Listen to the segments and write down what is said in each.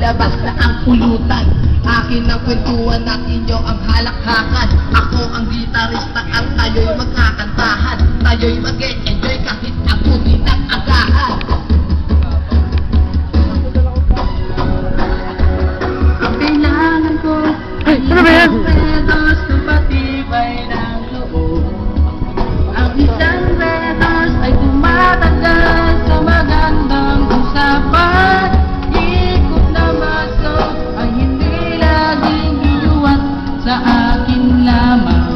Labas na ang pulutan, akin ang kwentuhan at inyo ang halakhakan. Ako ang gitarista at tayo'y magkakantahan. Tayo'y mag-enjoy kahit ako pinag-agahan. Ang kailangan ko ay isang pedos na patibay ng loob. Ang isang pedos ay tumatagal sa magandang usapan. Ikot na maso ay hindi laging iluwat sa akin lamang.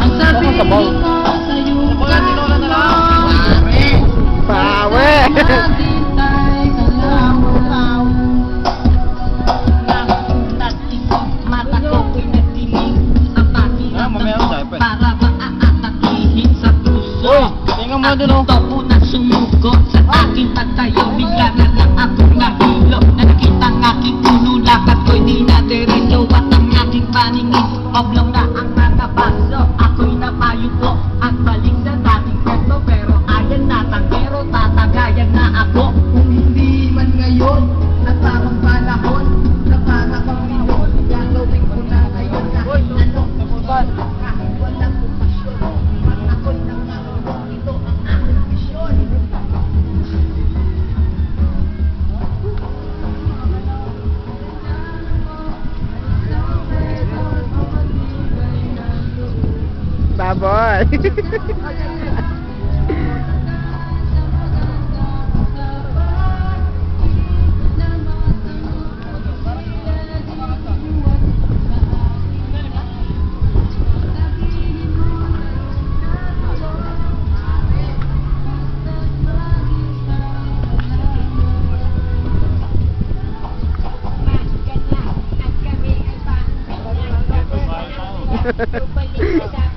Ang sabihin ko sa iyong Pawe! maghintay ka lamang. Mata ko pinatiling sa pakiramdam ko para maaatakihin sa puso. Uy, tingnan mo dun, oh. At ito na sumugot sa aking pagtayo. Bigla na lang akong nahilo na nakita ang aking ulo. Lakad ko'y di nadirilo at ang aking paningin oblong na ang mga baso. Ako'y napayuko at balik sa dating kwento. Pero ayan na tanggero, tatagayan na ako. Kung hindi man ngayon at tamang panahon na para pang milyon, gagawin ko na ngayon kahit ano. Kahit walang okasyon at ako'y nangarong ito ang aking misyon. Baboy! At kami ay